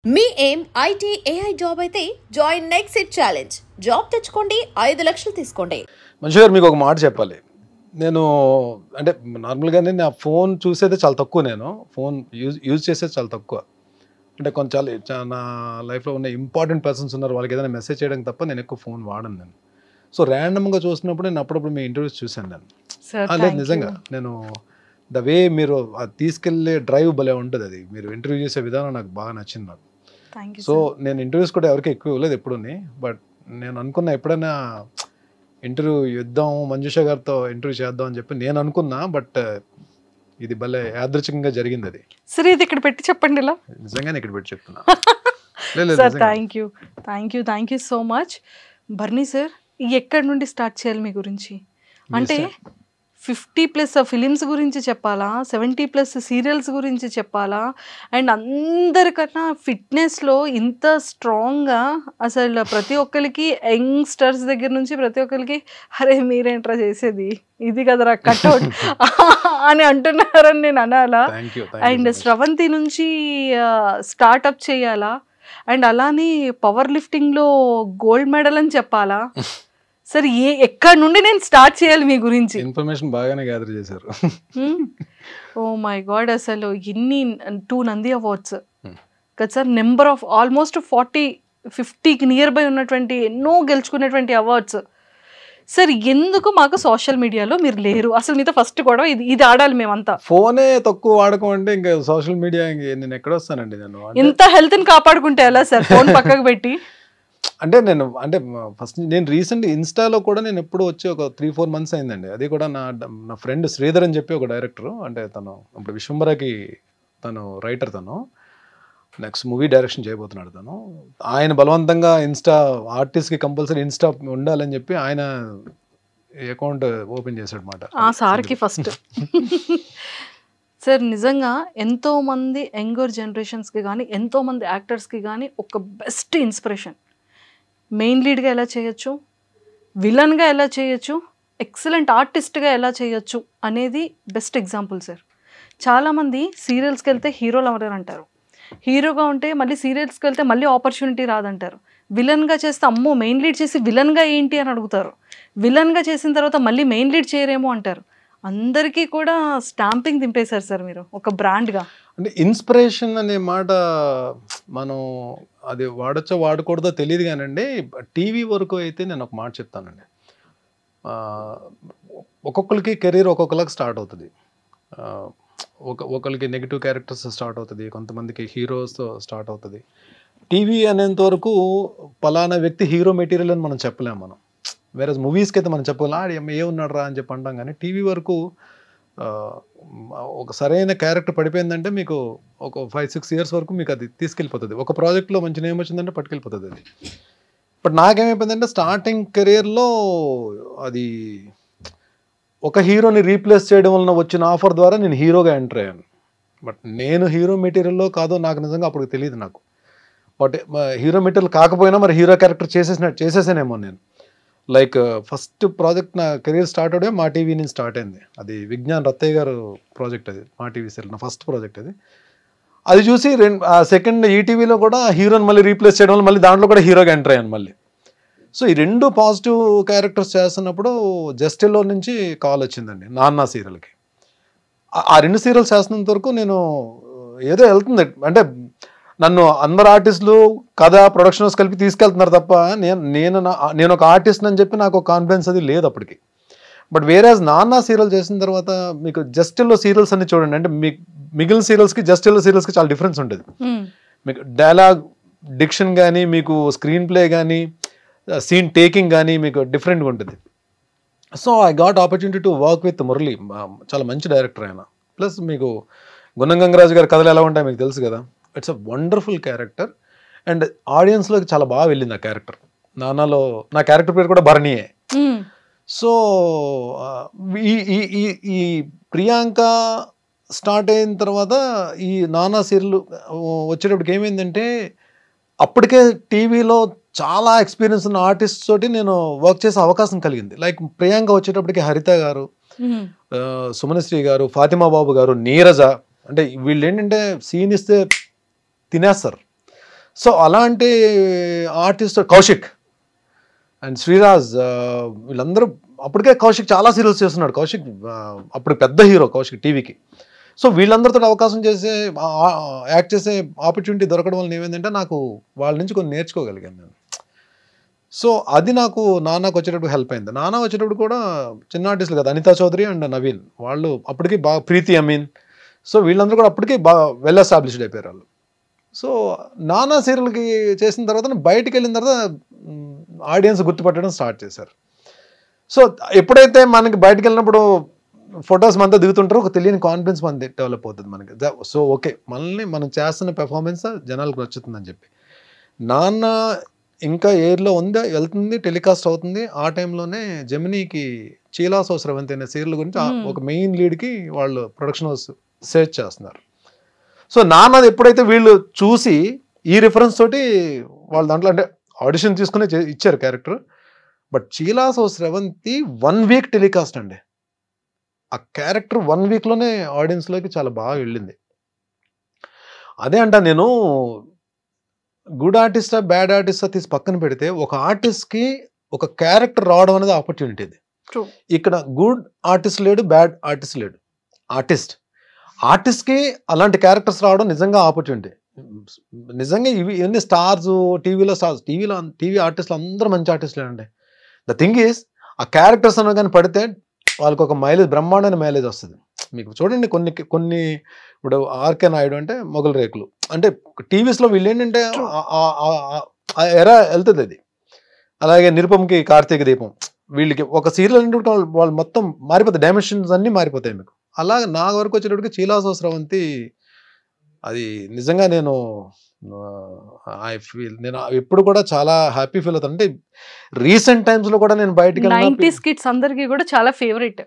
మీ ఏం IT AI job అయితే join next it challenge. Job తెచ్చుకోండి, 5 లక్షలు తీసుకోండి. మంచిగా మీకు ఒక మాట చెప్పాలి. నేను అంటే నార్మల్గానే నా ఫోన్ చూసేది చాలా తక్కువ. నేను ఫోన్ యూజ్ చేసేది చాలా తక్కువ. అంటే కొంచెం నా లైఫ్లో ఉన్న ఇంపార్టెంట్ పర్సన్స్ ఉన్నారు, వాళ్ళకి ఏదైనా మెసేజ్ చేయడం తప్ప నేను ఎక్కువ ఫోన్ వాడను. నేను సో ర్యాండమ్గా చూసినప్పుడు నేను అప్పుడప్పుడు మీ ఇంటర్వ్యూస్ చూశాను. నేను లేదు నిజంగా నేను ద వే మీరు తీసుకెళ్లే డ్రైవ్ భలే ఉంటుంది. అది మీరు ఇంటర్వ్యూ చేసే విధానం నాకు బాగా నచ్చింది. నాకు సో నేను ఇంటర్వ్యూస్ కూడా ఎవరికి ఎక్కువ ఇవ్వలేదు ఎప్పుడు. బట్ నేను అనుకున్నా ఎప్పుడైనా ఇంటర్వ్యూ ఇద్దాం, మంజుష గారితో ఇంటర్వ్యూ చేద్దాం అని చెప్పి నేను అనుకున్నా. బట్ ఇది భలే యాదృచ్ఛికంగా జరిగింది. అది సరే, ఇది ఇక్కడ పెట్టి చెప్పండి. ఇలా నిజంగానే ఇక్కడ పెట్టి చెప్తున్నా. Thank you so much. బర్నీ సార్, ఎక్కడి నుండి స్టార్ట్ చేయాలి మీ గురించి? అంటే 50+ ఫిలిమ్స్ గురించి చెప్పాలా, 70+ సీరియల్స్ గురించి చెప్పాలా, అండ్ అందరికన్నా ఫిట్నెస్లో ఇంత స్ట్రాంగ్గా అసలు ప్రతి ఒక్కరికి యంగ్స్టర్స్ దగ్గర నుంచి ప్రతి ఒక్కరికి అరే మీరేంట్రా చేసేది, ఇది కదరా కట్అవుట్ అని అంటున్నారని నేను అనాలా? అండ్ స్రవంతి నుంచి స్టార్ట్అప్ చేయాలా, అండ్ అలానే పవర్ లిఫ్టింగ్లో గోల్డ్ మెడల్ అని చెప్పాలా? సరే, ఎక్కడి నుండి నేను స్టార్ట్ చేయాలి మీ గురించి? ఇన్ఫర్మేషన్ బాగానే గ్యాదర్ చేశారు. ఓ మై గాడ్, అసలు ఎన్ని 2 నంది అవార్డ్స్ కదా సార్, నెంబర్ ఆఫ్ ఆల్మోస్ట్ 40-50కి నియర్ బై ఉన్నటువంటి ఎన్నో గెలుచుకునేటువంటి అవార్డ్స్. సార్, ఎందుకు మాకు సోషల్ మీడియాలో మీరు లేరు? అసలు మీతో ఫస్ట్ కూడా ఇది ఆడాలి మేమంతా. ఫోనే తక్కువ వాడకం అంటే ఇంకా సోషల్ మీడియా నేను ఎక్కడ వస్తానండి? నేను ఇంత హెల్త్ని కాపాడుకుంటే ఎలా సార్ ఫోన్ పక్కకు పెట్టి? అంటే ఫస్ట్ నేను రీసెంట్ ఇన్స్టాలో కూడా నేను ఎప్పుడు వచ్చి ఒక 3-4 మంత్స్ అయిందండి. అది కూడా నా ఫ్రెండ్ శ్రీధర్ అని చెప్పి ఒక డైరెక్టర్, అంటే తను ఇప్పుడు విశ్వంబరాకి తను రైటర్, తను నెక్స్ట్ మూవీ డైరెక్షన్ చేయబోతున్నాడు. ఆయన బలవంతంగా ఇన్స్టా ఆర్టిస్ట్కి కంపల్సరీ ఇన్స్టా ఉండాలని చెప్పి ఆయన అకౌంట్ ఓపెన్ చేశాడు అన్నమాట. ఆ సార్కి ఫస్ట్ సార్, నిజంగా ఎంతోమంది యంగర్ జనరేషన్స్కి కానీ ఎంతోమంది యాక్టర్స్కి కానీ ఒక బెస్ట్ ఇన్స్పిరేషన్. మెయిన్ లీడ్గా ఎలా చేయొచ్చు, విలన్గా ఎలా చేయొచ్చు, ఎక్సలెంట్ ఆర్టిస్ట్గా ఎలా చేయొచ్చు అనేది బెస్ట్ ఎగ్జాంపుల్ సార్. చాలామంది సీరియల్స్కి వెళ్తే హీరోలు ఎవరు అంటారు, హీరోగా ఉంటే మళ్ళీ సీరియల్స్కి వెళ్తే మళ్ళీ ఆపర్చునిటీ రాదంటారు, విలన్గా చేస్తే అమ్మో మెయిన్ లీడ్ చేసి విలన్గా ఏంటి అని అడుగుతారు, విలన్గా చేసిన తర్వాత మళ్ళీ మెయిన్ లీడ్ చేయరేమో అంటారు. అందరికీ కూడా స్టాంపింగ్ దింపేశారు సార్ మీరు ఒక బ్రాండ్గా. అంటే ఇన్స్పిరేషన్ అనే మాట మనం అది వాడచ్చో వాడకూడదో తెలియదు కానండి. టీవీ వరకు అయితే నేను ఒక మాట చెప్తానండి, ఒక్కొక్కరికి కెరీర్ ఒక్కొక్కరికి స్టార్ట్ అవుతుంది. ఒకరికి నెగిటివ్ క్యారెక్టర్స్ స్టార్ట్ అవుతుంది, కొంతమందికి హీరోస్తో స్టార్ట్ అవుతుంది. టీవీ అనేంత వరకు పలానా వ్యక్తి హీరో మెటీరియల్ అని మనం చెప్పలేము. మనం వేరే మూవీస్కి అయితే మనం చెప్పగలం ఏ ఉన్నాడు రా అని చెప్పి అంటాం. కానీ టీవీ వరకు ఒక సరైన క్యారెక్టర్ పడిపోయిందంటే మీకు ఒక 5-6 ఇయర్స్ వరకు మీకు అది తీసుకెళ్ళిపోతుంది. ఒక ప్రాజెక్ట్లో మంచి నేమ్ వచ్చిందంటే పట్టుకెళ్ళిపోతుంది అది. బట్ నాకేమైపోయిందంటే స్టార్టింగ్ కెరీర్లో అది ఒక హీరోని రీప్లేస్ చేయడం వలన వచ్చిన ఆఫర్ ద్వారా నేను హీరోగా ఎంటర్ అయ్యాను. బట్ నేను హీరో మెటీరియల్లో కాదో నాకు నిజంగా అప్పుడు తెలియదు నాకు. బట్ హీరో మెటీరియల్ కాకపోయినా మరి హీరో క్యారెక్టర్ చేసేసానేమో నేను. లైక్ ఫస్ట్ ప్రాజెక్ట్ నా కెరీర్ స్టార్ట్ అవడే మా టీవీ నుంచి స్టార్ట్ అయింది. అది విజ్ఞాన్ రత్తయ్య గారు ప్రాజెక్ట్, అది మా టీవీ సీరియల్ నా ఫస్ట్ ప్రాజెక్ట్. అది చూసి సెకండ్ ఈటీవీలో కూడా హీరోని మళ్ళీ రీప్లేస్ చేయడం వల్ల మళ్ళీ దాంట్లో కూడా హీరోగా ఎంటర్ అయ్యాను మళ్ళీ. సో ఈ 2 పాజిటివ్ క్యారెక్టర్స్ చేస్తున్నప్పుడు జస్టిల్లో నుంచి కాల్ వచ్చిందండి నాన్న సీరియల్కి. ఆ 2 సీరియల్స్ చేస్తున్నంత వరకు నేను ఏదో వెళ్తుంది, అంటే అందరు ఆర్టిస్టులు కథ ప్రొడక్షన్స్ కలిపి తీసుకెళ్తున్నారు తప్ప నేను ఒక ఆర్టిస్ట్ అని చెప్పి నాకు కాన్ఫిడెన్స్ అది లేదు అప్పటికి. బట్ వేరేజ్ నాన్న సీరియల్ చేసిన తర్వాత మీకు జస్టిల్లో సీరియల్స్ అన్ని చూడండి, అంటే మిగిలిన సీరియల్స్కి జస్టిల్లో సీరియల్స్కి చాలా డిఫరెన్స్ ఉంటుంది. మీకు డైలాగ్ డిక్షన్ కానీ, మీకు స్క్రీన్ ప్లే కానీ, సీన్ టేకింగ్ కానీ మీకు డిఫరెంట్గా ఉంటుంది. So I got opportunity to work with Murali, చాలా మంచి డైరెక్టర్ ఆయన. ప్లస్ మీకు గుణం గంగరాజు గారి కథలు ఎలా ఉంటాయి మీకు తెలుసు కదా. It's a wonderful character and ఆడియన్స్లోకి చాలా బాగా వెళ్ళింది ఆ క్యారెక్టర్. నాన్నలో నా క్యారెక్టర్ పేరు కూడా భరణియే. సో ఈ ప్రియాంక స్టార్ట్ అయిన తర్వాత ఈ నానా సీరియల్ వచ్చేటప్పటికి ఏమైందంటే అప్పటికే టీవీలో చాలా ఎక్స్పీరియన్స్ ఉన్న ఆర్టిస్ట్ తోటి నేను వర్క్ చేసే అవకాశం కలిగింది. లైక్ ప్రియాంక వచ్చేటప్పటికి హరిత గారు, సుమనశ్రీ గారు, ఫాతిమా బాబు గారు, నీరజ, అంటే వీళ్ళు ఏంటంటే సీన్ ఇస్తే తినేస్తారు. సో అలాంటి ఆర్టిస్ట్ కౌశిక్ అండ్ శ్రీరాజ్ వీళ్ళందరూ అప్పటికే కౌశిక్ చాలా సీరియల్స్ చేస్తున్నాడు. కౌశిక్ అప్పుడు పెద్ద హీరో కౌశిక్ టీవీకి. సో వీళ్ళందరితో అవకాశం చేసే యాక్ట్ చేసే ఆపర్చునిటీ దొరకడం వల్ల ఏమైందంటే నాకు వాళ్ళ నుంచి కొన్ని నేర్చుకోగలిగాను నేను. సో అది నాకు నాన్నకు వచ్చేటప్పుడు హెల్ప్ అయింది. నాన్న వచ్చేటప్పుడు కూడా చిన్న ఆర్టిస్టులు కదా, అనితా చౌదరి అండ్ నవీన్, వాళ్ళు అప్పటికి బాగా, ప్రీతి అమీన్, సో వీళ్ళందరూ కూడా అప్పటికి బాగా వెల్ ఎస్టాబ్లిష్డ్ అయిపోయారు వాళ్ళు. సో నానా సీరియల్కి చేసిన తర్వాత బయటికి వెళ్ళిన తర్వాత ఆడియన్స్ గుర్తుపట్టడం స్టార్ట్ చేశారు. సో ఎప్పుడైతే మనకి బయటకు వెళ్ళినప్పుడు ఫొటోస్ మనతో దిగుతుంటారో ఒక తెలియని కాన్ఫిడెన్స్ మన డెవలప్ అవుతుంది మనకి. సో ఓకే, మనల్ని మనం చేస్తున్న పెర్ఫార్మెన్స్ జనాలకు నచ్చుతుందని చెప్పి నాన్న ఇంకా ఎయిర్లో ఉంది, వెళ్తుంది, టెలికాస్ట్ అవుతుంది. ఆ టైంలోనే జెమినీకి చీలాసో స్రవంతి అనే సీరియల్ గురించి ఒక మెయిన్ లీడ్కి వాళ్ళు ప్రొడక్షన్ హౌస్ సెర్చ్ చేస్తున్నారు. సో నాన్నది ఎప్పుడైతే వీళ్ళు చూసి ఈ రిఫరెన్స్ తోటి వాళ్ళ దాంట్లో అంటే ఆడిషన్ తీసుకుని ఇచ్చారు character. But చీలాసో Sravanthi 1 week telecast అండి. ఆ క్యారెక్టర్ 1 వీక్లోనే ఆడియన్స్లోకి చాలా బాగా వెళ్ళింది. అదే అంట, నేను గుడ్ ఆర్టిస్టా బ్యాడ్ ఆర్టిస్టా తీసి పక్కన పెడితే ఒక ఆర్టిస్ట్కి ఒక క్యారెక్టర్ రావడం అనేది ఆపర్చునిటీ. ఇది ఇక్కడ గుడ్ ఆర్టిస్ట్ లేడు, బ్యాడ్ ఆర్టిస్ట్ లేడు. ఆర్టిస్ట్కి అలాంటి క్యారెక్టర్స్ రావడం నిజంగా ఆపర్చునిటీ. నిజంగా ఇవన్నీ స్టార్స్, టీవీ ఆర్టిస్టులు అందరూ మంచి ఆర్టిస్టులే అండి. ద థింగ్ ఈస్ ఆ క్యారెక్టర్స్ అన్న కానీ పడితే వాళ్ళకి ఒక మైలేజ్, బ్రహ్మాండమైన మైలేజ్ వస్తుంది. మీకు చూడండి కొన్ని ఇప్పుడు ఆర్కే నాయుడు అంటే మొగల్ రేకులు అంటే టీవీస్లో వీళ్ళు ఏంటంటే ఎరా వెళ్తుంది అది. అలాగే నిరుపంకి కార్తీక దీపం, వీళ్ళకి ఒక సీరియల్ అంటే వాళ్ళు మొత్తం మారిపోతాయి, డైమెన్షన్స్ అన్నీ మారిపోతాయి మీకు. అలాగే నా వరకు వచ్చేటప్పటికి చీలాసో స్రవంతి అది నిజంగా నేను ఎప్పుడు కూడా చాలా హ్యాపీ ఫీల్ అవుతాను. అంటే రీసెంట్ టైమ్స్ లో కూడా నేను బయటకి 90s కిడ్స్ అందరికీ కూడా చాలా ఫేవరెట్.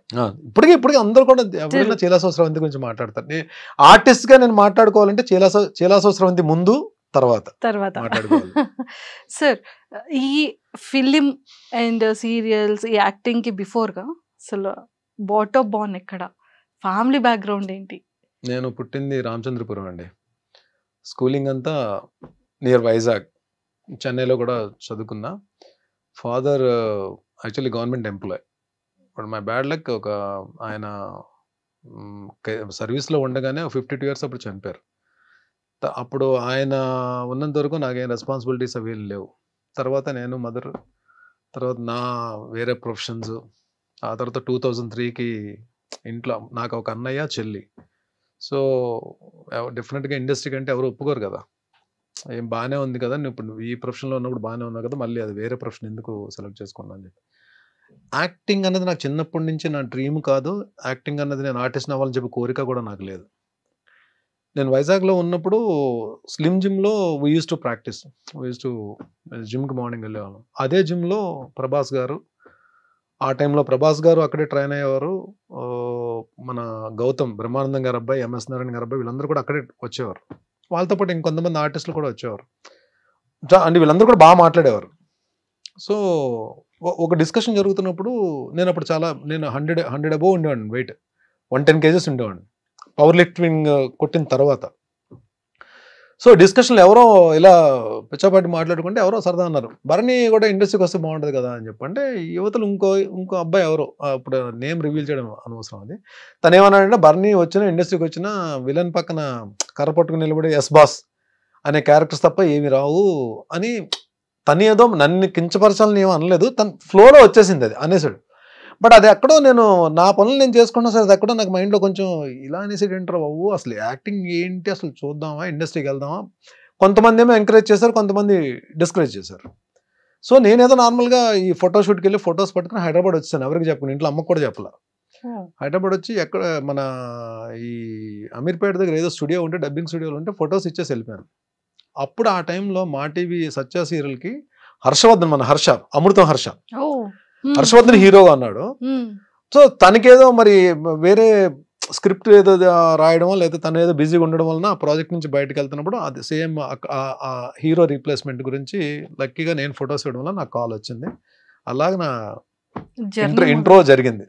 ఇప్పటికీ అందరూ కూడా ఎవరైనా చీలాసో స్రవంతి గురించి మాట్లాడతారు. ఆర్టిస్ట్ గా నేను మాట్లాడుకోవాలంటే చీలాసో స్రవంతి ముందు తర్వాత మాట్లాడుకోవాలి. సార్, ఈ ఫిలిం అండ్ సీరియల్స్, ఈ యాక్టింగ్ కి బిఫోర్ గా అసలు బాటమ్ బాన్ ఎక్కడ, ఫ్యామిలీ బ్యాక్గ్రౌండ్ ఏంటి? నేను పుట్టింది రామచంద్రపురం అండి. స్కూలింగ్ అంతా నియర్ వైజాగ్, చెన్నైలో కూడా చదువుకున్నా. Father actually government employee. But my bad luck, ఒక ఆయన సర్వీస్లో ఉండగానే 52 ఇయర్స్ అప్పుడు చనిపోయారు. అప్పుడు ఆయన ఉన్నంత వరకు నాకేం రెస్పాన్సిబిలిటీస్ అవి లేవు. తర్వాత నేను మదర్, తర్వాత నా వేరే ప్రొఫెషన్స్. ఆ తర్వాత 2003కి ఇంట్లో నాకు ఒక అన్నయ్య, చెల్లి. సో డెఫినెట్గా ఇండస్ట్రీ కంటే ఎవరు ఒప్పుకోరు కదా. ఏం బాగానే ఉంది కదా, నువ్వు ఈ ప్రొఫెషన్లో ఉన్నప్పుడు బాగానే ఉన్నావు కదా, మళ్ళీ అది వేరే ప్రొఫెషన్ ఎందుకు సెలెక్ట్ చేసుకున్నా అని చెప్పి. యాక్టింగ్ అన్నది నాకు చిన్నప్పటి నుంచి నా డ్రీమ్ కాదు. యాక్టింగ్ అన్నది నేను ఆర్టిస్ట్ అవ్వాలని చెప్పి కోరిక కూడా నాకు లేదు. నేను వైజాగ్లో ఉన్నప్పుడు స్లిమ్ జిమ్లో వీ యూస్ టు ప్రాక్టీస్, జిమ్కి మార్నింగ్ వెళ్ళేవాళ్ళం. అదే జిమ్లో ప్రభాస్ గారు, ఆ టైంలో ప్రభాస్ గారు అక్కడే ట్రైన్ అయ్యేవారు. మన గౌతమ్, బ్రహ్మానందం గారు అబ్బాయి, ఎంఎస్ నారాయణ గారు అబ్బాయి, వీళ్ళందరూ కూడా అక్కడే వచ్చేవారు. వాళ్ళతో పాటు ఇంకొంతమంది ఆర్టిస్టులు కూడా వచ్చేవారు. అంటే వీళ్ళందరూ కూడా బాగా మాట్లాడేవారు. సో ఒక డిస్కషన్ జరుగుతున్నప్పుడు నేను 100 అబోవ్ ఉండేవాడిని, వెయిట్ 110 kgs ఉండేవాడిని పవర్ లిఫ్టింగ్ కొట్టిన తర్వాత. సో డిస్కషన్లో ఎవరో ఇలా పిచ్చాపాటి మాట్లాడుకుంటే ఎవరో సరదా అన్నారు, భరణి కూడా ఇండస్ట్రీకి వస్తే బాగుంటుంది కదా అని చెప్పి. అంటే యువతలు ఇంకో అబ్బాయి ఎవరో, ఇప్పుడు నేమ్ రివీల్ చేయడం అనవసరం. అది తను ఏమన్నాడంటే, భరణి ఇండస్ట్రీకి వచ్చిన విలన్ పక్కన కర్ర పట్టుకుని నిలబడి ఎస్ బాస్ అనే క్యారెక్టర్స్ తప్ప ఏమి రావు అని. తను ఏదో నన్ను కించపరచాలని ఏమో అనలేదు, తన ఫ్లోలో వచ్చేసింది అది అనేసాడు. బట్ అది ఎక్కడో నేను నా పనులు నేను చేసుకున్నా సరే, అది ఎక్కడో నాకు మైండ్లో కొంచెం ఇలా అనేసి ఏంటారు బాబు, అసలు యాక్టింగ్ ఏంటి, అసలు చూద్దామా, ఇండస్ట్రీకి వెళ్దామా. కొంతమంది ఏమో ఎంకరేజ్ చేశారు, కొంతమంది డిస్కరేజ్ చేశారు. సో నేనేదో నార్మల్గా ఈ ఫోటోషూట్కి వెళ్ళి ఫొటోస్ పట్టుకుని హైదరాబాద్ వచ్చాను. ఎవరికి చెప్పను, ఇంట్లో అమ్మకు కూడా చెప్పలా. హైదరాబాద్ వచ్చి ఎక్కడ మన ఈ అమీర్పేట దగ్గర ఏదో స్టూడియో ఉంటే, డబ్బింగ్ స్టూడియోలో ఉంటే ఫొటోస్ ఇచ్చేసి వెళ్ళిపోయాను. అప్పుడు ఆ టైంలో మా టీవీ సత్య సీరియల్కి హర్షవర్ధన్, మన అమృతం హర్షవర్ధన్ హీరోగా అన్నాడు. సో తనకేదో మరి వేరే స్క్రిప్ట్ ఏదో రాయడమో లేదా తను ఏదో బిజీగా ఉండడం వలన ఆ ప్రాజెక్ట్ నుంచి బయటకు వెళ్తున్నప్పుడు అది సేమ్ ఆ హీరో రీప్లేస్మెంట్ గురించి లక్కీగా నేను ఫొటోస్ ఇవ్వడం వల్ల నాకు కాల్ వచ్చింది. అలాగే నా ఇంట్రో జరిగింది.